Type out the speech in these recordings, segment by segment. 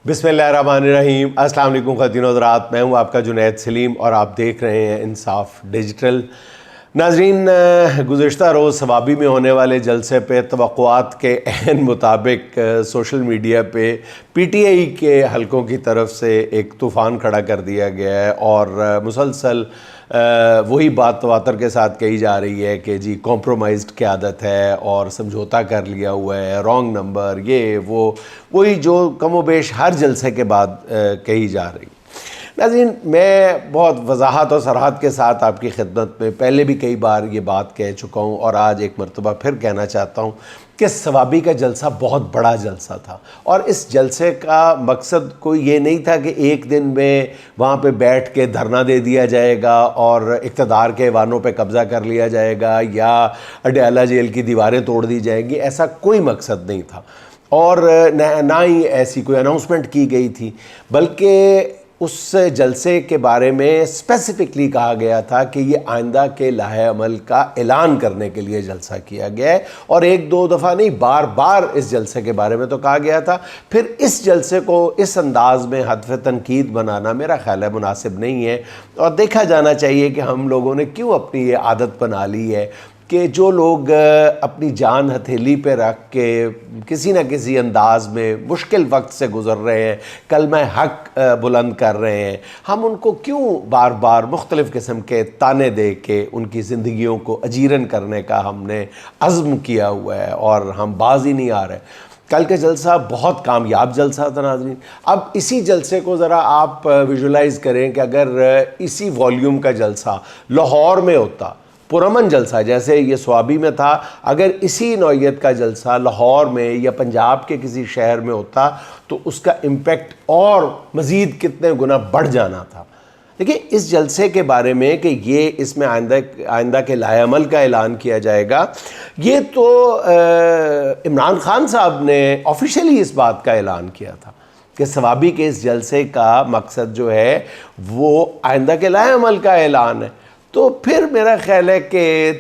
بسم اللہ الرحمن الرحیم۔ السلام علیکم خواتین و حضرات، میں ہوں آپ کا جنید سلیم اور آپ دیکھ رہے ہیں انصاف ڈیجیٹل۔ ناظرین، گزشتہ روز ثوابی میں ہونے والے جلسے پہ توقعات کے عین مطابق سوشل میڈیا پہ پی ٹی آئی کے حلقوں کی طرف سے ایک طوفان کھڑا کر دیا گیا ہے اور مسلسل وہی بات تواتر کے ساتھ کہی جا رہی ہے کہ جی کمپرومائزڈ قیادت ہے اور سمجھوتا کر لیا ہوا ہے، رانگ نمبر، یہ وہی جو کم و بیش ہر جلسے کے بعد کہی جا رہی ہے۔ ناظرین، میں بہت وضاحت اور صراحت کے ساتھ آپ کی خدمت میں پہلے بھی کئی بار یہ بات کہہ چکا ہوں اور آج ایک مرتبہ پھر کہنا چاہتا ہوں کہ ثوابی کا جلسہ بہت بڑا جلسہ تھا، اور اس جلسے کا مقصد کوئی یہ نہیں تھا کہ ایک دن میں وہاں پہ بیٹھ کے دھرنا دے دیا جائے گا اور اقتدار کے ایوانوں پہ قبضہ کر لیا جائے گا یا اڈیالہ جیل کی دیواریں توڑ دی جائیں گی، ایسا کوئی مقصد نہیں تھا اور نہ ہی ایسی کوئی اناؤنسمنٹ کی گئی تھی، بلکہ اس جلسے کے بارے میں اسپیسیفکلی کہا گیا تھا کہ یہ آئندہ کے لائحہ عمل کا اعلان کرنے کے لیے جلسہ کیا گیا ہے، اور ایک دو دفعہ نہیں، بار بار اس جلسے کے بارے میں تو کہا گیا تھا۔ پھر اس جلسے کو اس انداز میں ہدف تنقید بنانا میرا خیال ہے مناسب نہیں ہے، اور دیکھا جانا چاہیے کہ ہم لوگوں نے کیوں اپنی یہ عادت بنا لی ہے کہ جو لوگ اپنی جان ہتھیلی پہ رکھ کے کسی نہ کسی انداز میں مشکل وقت سے گزر رہے ہیں، کلمہ حق بلند کر رہے ہیں، ہم ان کو کیوں بار بار مختلف قسم کے تانے دے کے ان کی زندگیوں کو اجیرن کرنے کا ہم نے عزم کیا ہوا ہے اور ہم باز ہی نہیں آ رہے۔ کل کا جلسہ بہت کامیاب جلسہ تھا ناظرین۔ اب اسی جلسے کو ذرا آپ ویژولائز کریں کہ اگر اسی والیوم کا جلسہ لاہور میں ہوتا، پرامن جلسہ جیسے یہ ثوابی میں تھا، اگر اسی نوعیت کا جلسہ لاہور میں یا پنجاب کے کسی شہر میں ہوتا تو اس کا امپیکٹ اور مزید کتنے گنا بڑھ جانا تھا۔ دیکھیں، اس جلسے کے بارے میں کہ یہ اس میں آئندہ کے لائحہ عمل کا اعلان کیا جائے گا، یہ تو عمران خان صاحب نے آفیشیلی اس بات کا اعلان کیا تھا کہ ثوابی کے اس جلسے کا مقصد جو ہے وہ آئندہ کے لائحہ عمل کا اعلان ہے۔ تو پھر میرا خیال ہے کہ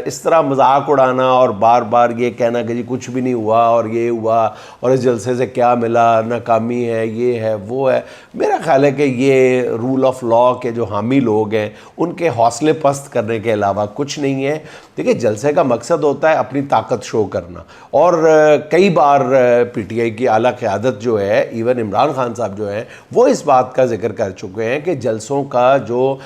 اس طرح مذاق اڑانا اور بار بار یہ کہنا کہ جی کچھ بھی نہیں ہوا اور یہ ہوا اور اس جلسے سے کیا ملا، ناکامی ہے، یہ ہے، وہ ہے، میرا خیال ہے کہ یہ رول آف لا کے جو حامی لوگ ہیں ان کے حوصلے پست کرنے کے علاوہ کچھ نہیں ہے۔ دیکھیں، جلسے کا مقصد ہوتا ہے اپنی طاقت شو کرنا، اور کئی بار پی ٹی آئی کی اعلیٰ قیادت جو ہے، ایون عمران خان صاحب جو ہیں، وہ اس بات کا ذکر کر چکے ہیں کہ جلسوں کا جو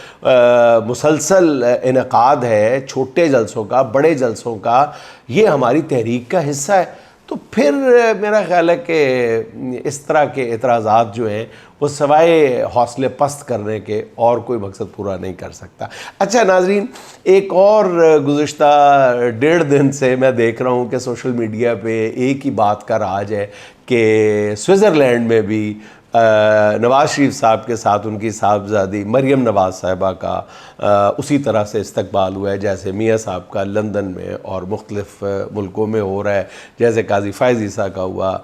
مسلسل انعقاد ہے، چھوٹے جلسوں کا، بڑے جلسوں کا، یہ ہماری تحریک کا حصہ ہے۔ تو پھر میرا خیال ہے کہ اس طرح کے اعتراضات جو ہیں وہ سوائے حوصلے پست کرنے کے اور کوئی مقصد پورا نہیں کر سکتا۔ اچھا ناظرین، ایک اور گزشتہ 1.5 دن سے میں دیکھ رہا ہوں کہ سوشل میڈیا پہ ایک ہی بات کا راج ہے کہ سوئٹزرلینڈ میں بھی نواز شریف صاحب کے ساتھ ان کی صاحبزادی مریم نواز صاحبہ کا اسی طرح سے استقبال ہوا ہے جیسے میاں صاحب کا لندن میں اور مختلف ملکوں میں ہو رہا ہے، جیسے قاضی فائز عیسیٰ کا ہوا،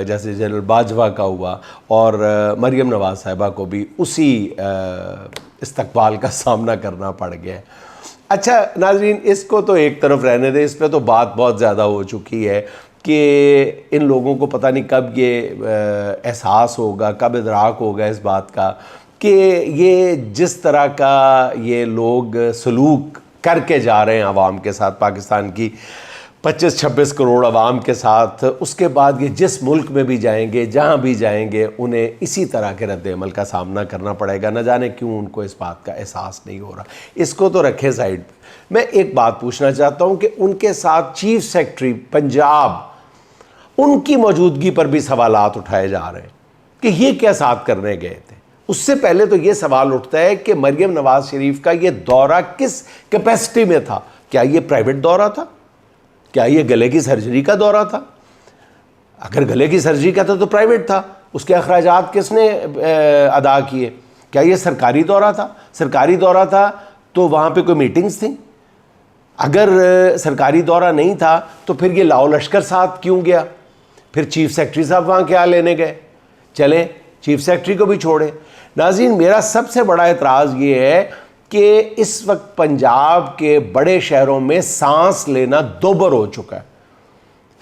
جیسے جنرل باجوہ کا ہوا، اور مریم نواز صاحبہ کو بھی اسی استقبال کا سامنا کرنا پڑ گیا ہے۔ اچھا ناظرین، اس کو تو ایک طرف رہنے دیں، اس پہ تو بات بہت زیادہ ہو چکی ہے کہ ان لوگوں کو پتہ نہیں کب یہ احساس ہوگا، کب ادراک ہوگا اس بات کا کہ یہ جس طرح کا یہ لوگ سلوک کر کے جا رہے ہیں عوام کے ساتھ، پاکستان کی 25-26 کروڑ عوام کے ساتھ، اس کے بعد یہ جس ملک میں بھی جائیں گے، جہاں بھی جائیں گے، انہیں اسی طرح کے رد عمل کا سامنا کرنا پڑے گا۔ نہ جانے کیوں ان کو اس بات کا احساس نہیں ہو رہا۔ اس کو تو رکھے سائڈ پہ، میں ایک بات پوچھنا چاہتا ہوں کہ ان کے ساتھ چیف سیکرٹری پنجاب، ان کی موجودگی پر بھی سوالات اٹھائے جا رہے ہیں کہ یہ کیا ساتھ کرنے گئے تھے۔ اس سے پہلے تو یہ سوال اٹھتا ہے کہ مریم نواز شریف کا یہ دورہ کس کیپیسٹی میں تھا؟ کیا یہ پرائیویٹ دورہ تھا؟ کیا یہ گلے کی سرجری کا دورہ تھا؟ اگر گلے کی سرجری کا تھا تو پرائیویٹ تھا، اس کے اخراجات کس نے ادا کیے؟ کیا یہ سرکاری دورہ تھا؟ سرکاری دورہ تھا تو وہاں پہ کوئی میٹنگز تھیں؟ اگر سرکاری دورہ نہیں تھا تو پھر یہ لاؤ لشکر ساتھ کیوں گیا؟ پھر چیف سیکرٹری صاحب وہاں کیا لینے گئے؟ چلیں چیف سیکرٹری کو بھی چھوڑیں۔ ناظرین، میرا سب سے بڑا اعتراض یہ ہے کہ اس وقت پنجاب کے بڑے شہروں میں سانس لینا دوبر ہو چکا ہے۔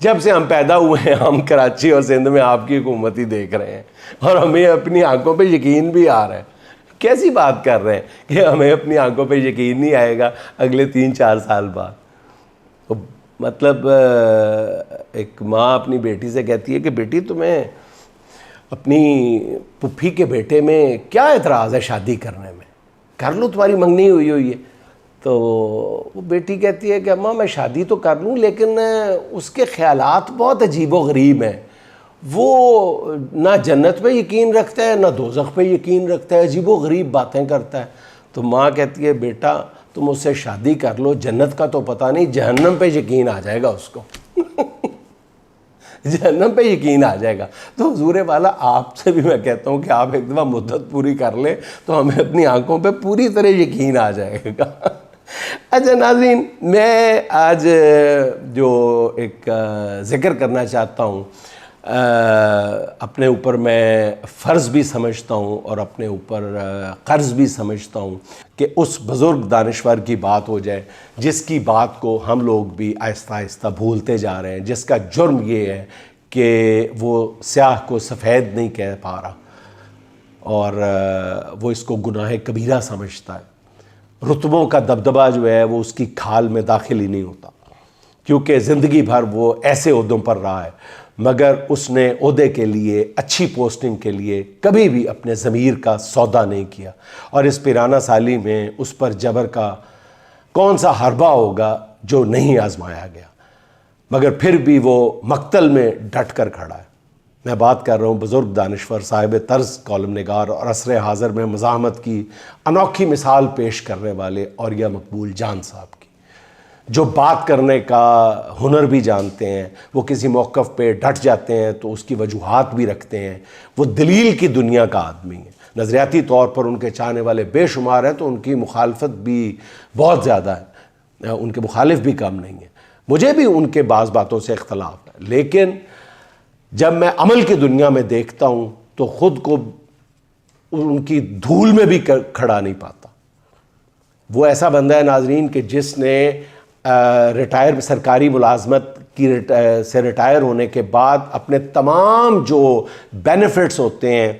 جب سے ہم پیدا ہوئے ہیں ہم کراچی اور سندھ میں آپ کی حکومت ہی دیکھ رہے ہیں اور ہمیں اپنی آنکھوں پہ یقین بھی آ رہا ہے. کیسی بات کر رہے ہیں کہ ہمیں اپنی آنکھوں پہ یقین نہیں آئے گا اگلے 3-4 سال بعد؟ مطلب ایک ماں اپنی بیٹی سے کہتی ہے کہ بیٹی تمہیں اپنی پھپھی کے بیٹے میں کیا اعتراض ہے شادی کرنے میں، کر لو، تمہاری منگنی ہوئی ہے. تو وہ بیٹی کہتی ہے کہ اماں میں شادی تو کر لوں لیکن اس کے خیالات بہت عجیب و غریب ہیں، وہ نہ جنت پہ یقین رکھتا ہے نہ دوزخ پہ یقین رکھتا ہے، عجیب و غریب باتیں کرتا ہے. تو ماں کہتی ہے بیٹا تم اس سے شادی کر لو، جنت کا تو پتہ نہیں، جہنم پہ یقین آ جائے گا اس کو. جہنم پہ یقین آ جائے گا. تو حضور والا آپ سے بھی میں کہتا ہوں کہ آپ ایک دفعہ مدت پوری کر لیں تو ہمیں اپنی آنکھوں پہ پوری طرح یقین آ جائے گا. اچھا ناظرین، میں آج جو ایک ذکر کرنا چاہتا ہوں، اپنے اوپر میں فرض بھی سمجھتا ہوں اور اپنے اوپر قرض بھی سمجھتا ہوں کہ اس بزرگ دانشور کی بات ہو جائے جس کی بات کو ہم لوگ بھی آہستہ آہستہ بھولتے جا رہے ہیں، جس کا جرم یہ ہے کہ وہ سیاہ کو سفید نہیں کہہ پا رہا اور وہ اس کو گناہ کبیرہ سمجھتا ہے. رتبوں کا دبدبہ جو ہے وہ اس کی کھال میں داخل ہی نہیں ہوتا، کیونکہ زندگی بھر وہ ایسے عہدوں پر رہا ہے مگر اس نے عہدے کے لیے، اچھی پوسٹنگ کے لیے کبھی بھی اپنے ضمیر کا سودا نہیں کیا. اور اس پیرانہ سالی میں اس پر جبر کا کون سا حربہ ہوگا جو نہیں آزمایا گیا، مگر پھر بھی وہ مقتل میں ڈٹ کر کھڑا ہے. میں بات کر رہا ہوں بزرگ دانشور، صاحب طرز کالم نگار اور عصر حاضر میں مزاحمت کی انوکھی مثال پیش کرنے والے اوریہ مقبول جان صاحب کی، جو بات کرنے کا ہنر بھی جانتے ہیں. وہ کسی موقف پہ ڈٹ جاتے ہیں تو اس کی وجوہات بھی رکھتے ہیں. وہ دلیل کی دنیا کا آدمی ہے. نظریاتی طور پر ان کے چاہنے والے بے شمار ہیں تو ان کی مخالفت بھی بہت زیادہ ہے، ان کے مخالف بھی کم نہیں ہیں. مجھے بھی ان کے بعض باتوں سے اختلاف ہے، لیکن جب میں عمل کی دنیا میں دیکھتا ہوں تو خود کو ان کی دھول میں بھی کھڑا نہیں پاتا. وہ ایسا بندہ ہے ناظرین کہ جس نے سرکاری ملازمت سے ریٹائر ہونے کے بعد اپنے تمام جو بینیفٹس ہوتے ہیں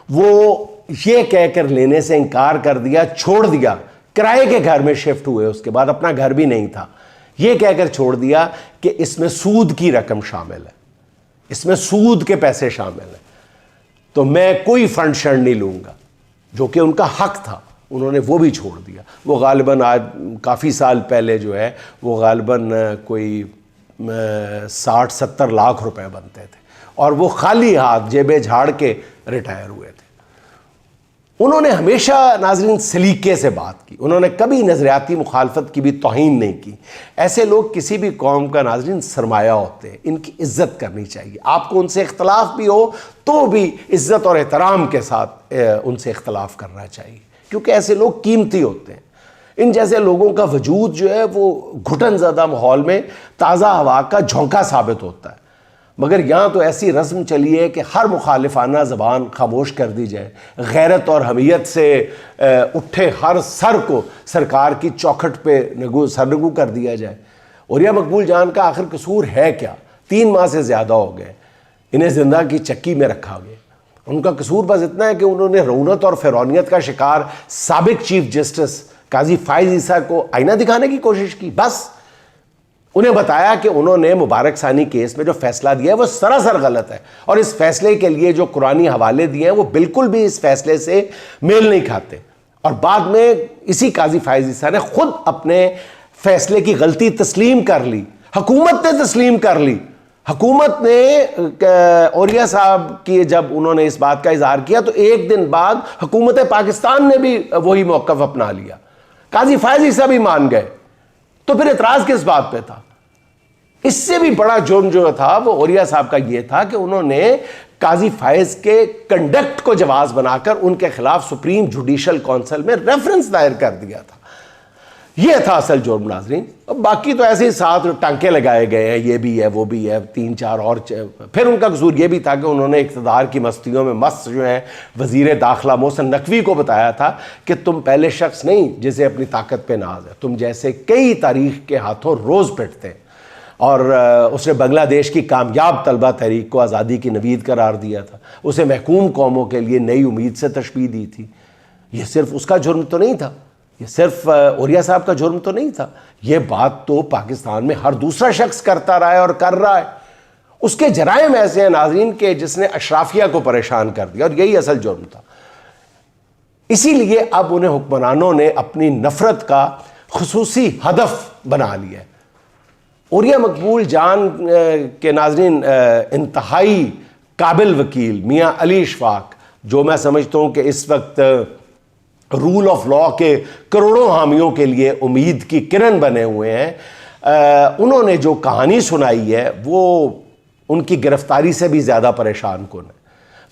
وہ یہ کہہ کر لینے سے انکار کر دیا، چھوڑ دیا. کرائے کے گھر میں شفٹ ہوئے، اس کے بعد اپنا گھر بھی نہیں تھا، یہ کہہ کر چھوڑ دیا کہ اس میں سود کی رقم شامل ہے، اس میں سود کے پیسے شامل ہیں، تو میں کوئی فنڈ شنڈ نہیں لوں گا، جو کہ ان کا حق تھا. انہوں نے وہ بھی چھوڑ دیا. وہ غالباً آج کافی سال پہلے جو ہے وہ غالباً کوئی 60-70 لاکھ روپے بنتے تھے اور وہ خالی ہاتھ جیبیں جھاڑ کے ریٹائر ہوئے تھے. انہوں نے ہمیشہ ناظرین سلیقے سے بات کی، انہوں نے کبھی نظریاتی مخالفت کی بھی توہین نہیں کی. ایسے لوگ کسی بھی قوم کا ناظرین سرمایہ ہوتے ہیں، ان کی عزت کرنی چاہیے. آپ کو ان سے اختلاف بھی ہو تو بھی عزت اور احترام کے ساتھ ان سے اختلاف کرنا چاہیے، کیونکہ ایسے لوگ قیمتی ہوتے ہیں. ان جیسے لوگوں کا وجود جو ہے وہ گھٹن زدہ ماحول میں تازہ ہوا کا جھونکا ثابت ہوتا ہے. مگر یہاں تو ایسی رسم چلی ہے کہ ہر مخالفانہ زبان خاموش کر دی جائے، غیرت اور حمیت سے اٹھے ہر سر کو سرکار کی چوکھٹ پہ سرنگو کر دیا جائے. اوریہ مقبول جان کا آخر قصور ہے کیا؟ 3 ماہ سے زیادہ ہو گئے انہیں زندہ کی چکی میں رکھا گیا. ان کا قصور بس اتنا ہے کہ انہوں نے رونت اور فرعونیت کا شکار سابق چیف جسٹس قاضی فائز عیسیٰ کو آئینہ دکھانے کی کوشش کی. بس انہیں بتایا کہ انہوں نے مبارک ثانی کیس میں جو فیصلہ دیا ہے وہ سراسر غلط ہے اور اس فیصلے کے لیے جو قرآنی حوالے دیے ہیں وہ بالکل بھی اس فیصلے سے میل نہیں کھاتے. اور بعد میں اسی قاضی فائز عیسیٰ نے خود اپنے فیصلے کی غلطی تسلیم کر لی، حکومت نے تسلیم کر لی. حکومت نے اوریہ صاحب کی جب انہوں نے اس بات کا اظہار کیا تو ایک دن بعد حکومت پاکستان نے بھی وہی موقف اپنا لیا، قاضی فائز عیسیٰ بھی مان گئے. تو پھر اعتراض کس بات پہ تھا؟ اس سے بھی بڑا جرم جو تھا وہ اوریہ صاحب کا یہ تھا کہ انہوں نے قاضی فائز کے کنڈکٹ کو جواز بنا کر ان کے خلاف سپریم جوڈیشل کونسل میں ریفرنس دائر کر دیا تھا. یہ تھا اصل جرم ناظرین. باقی تو ایسے ہی ساتھ ٹانکے لگائے گئے ہیں، یہ بھی ہے وہ بھی ہے، 3-4 اور. پھر ان کا قصور یہ بھی تھا کہ انہوں نے اقتدار کی مستیوں میں مست جو ہیں وزیر داخلہ محسن نقوی کو بتایا تھا کہ تم پہلے شخص نہیں جسے اپنی طاقت پہ ناز ہے، تم جیسے کئی تاریخ کے ہاتھوں روز پٹتے ہیں. اور اس نے بنگلہ دیش کی کامیاب طلبہ تحریک کو آزادی کی نوید قرار دیا تھا، اسے محکوم قوموں کے لیے نئی امید سے تشبیہ دی تھی۔ یہ صرف اس کا جرم تو نہیں تھا، یہ صرف عوریہ صاحب کا جرم تو نہیں تھا، یہ بات تو پاکستان میں ہر دوسرا شخص کرتا رہا ہے اور کر رہا ہے۔ اس کے جرائم ایسے ہیں ناظرین کہ جس نے اشرافیہ کو پریشان کر دیا، اور یہی اصل جرم تھا۔ اسی لیے اب انہیں حکمرانوں نے اپنی نفرت کا خصوصی ہدف بنا لیا ہے۔ عوریہ مقبول جان کے ناظرین انتہائی قابل وکیل میاں علی اشفاق، جو میں سمجھتا ہوں کہ اس وقت رول آف لاء کے کروڑوں حامیوں کے لیے امید کی کرن بنے ہوئے ہیں، انہوں نے جو کہانی سنائی ہے وہ ان کی گرفتاری سے بھی زیادہ پریشان کن ہے۔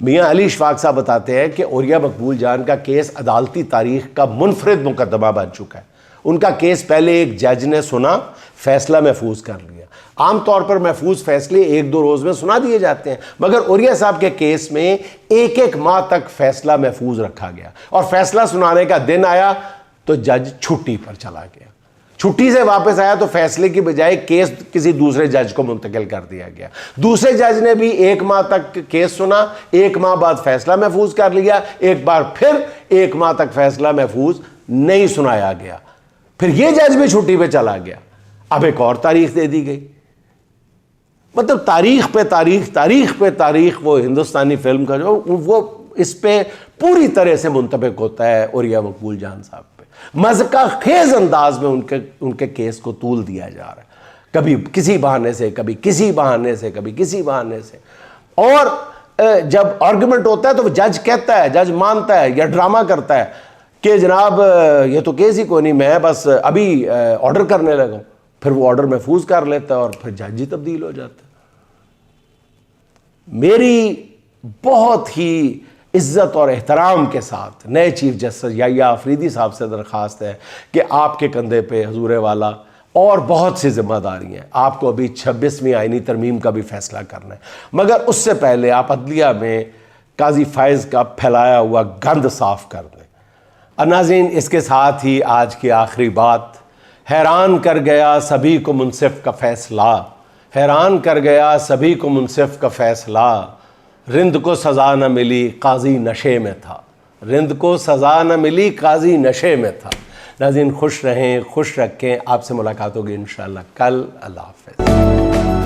میاں علی اشفاق صاحب بتاتے ہیں کہ عوریہ مقبول جان کا کیس عدالتی تاریخ کا منفرد مقدمہ بن چکا ہے۔ ان کا کیس پہلے ایک جج نے سنا، فیصلہ محفوظ کر لیا۔ عام طور پر محفوظ فیصلے 1-2 روز میں سنا دیے جاتے ہیں، مگر عوریہ صاحب کے کیس میں 1 ماہ تک فیصلہ محفوظ رکھا گیا، اور فیصلہ سنانے کا دن آیا تو جج چھٹی پر چلا گیا۔ چھٹی سے واپس آیا تو فیصلے کی بجائے کیس کسی دوسرے جج کو منتقل کر دیا گیا۔ دوسرے جج نے بھی 1 ماہ تک کیس سنا، 1 ماہ بعد فیصلہ محفوظ کر لیا، ایک بار پھر 1 ماہ تک فیصلہ محفوظ نہیں سنایا گیا، پھر یہ جج بھی چھٹی پہ چلا گیا۔ اب ایک اور تاریخ دے دی گئی۔ مطلب تاریخ پہ تاریخ، تاریخ پہ تاریخ، وہ ہندوستانی فلم کا جو وہ اس پہ پوری طرح سے منطبق ہوتا ہے عوریہ مقبول جان صاحب پہ۔ مذاق خیز انداز میں ان کے کیس کو طول دیا جا رہا ہے، کبھی کسی بہانے سے، کبھی کسی بہانے سے، کبھی کسی بہانے سے۔ اور جب آرگومنٹ ہوتا ہے تو وہ جج کہتا ہے، جج مانتا ہے یا ڈرامہ کرتا ہے کہ جناب یہ تو کیس ہی کوئی نہیں، میں بس ابھی آرڈر کرنے لگا ہوں، پھر وہ آرڈر محفوظ کر لیتا ہے اور پھر جج ہی تبدیل ہو جاتا ہے۔ میری بہت ہی عزت اور احترام کے ساتھ نئے چیف جسٹس یحییٰ آفریدی صاحب سے درخواست ہے کہ آپ کے کندھے پہ حضور والا اور بہت سی ذمہ داری ہیں۔ آپ کو ابھی 26ویں آئینی ترمیم کا بھی فیصلہ کرنا ہے، مگر اس سے پہلے آپ عدلیہ میں قاضی فائز کا پھیلایا ہوا گند صاف کر دیں۔ ناظرین، اس کے ساتھ ہی آج کی آخری بات، حیران کر گیا سبھی کو منصف کا فیصلہ، حیران کر گیا سبھی کو منصف کا فیصلہ، رند کو سزا نہ ملی قاضی نشے میں تھا، رند کو سزا نہ ملی قاضی نشے میں تھا۔ ناظرین، خوش رہیں، خوش رکھیں، آپ سے ملاقات ہوگی انشاءاللہ کل۔ اللہ حافظ۔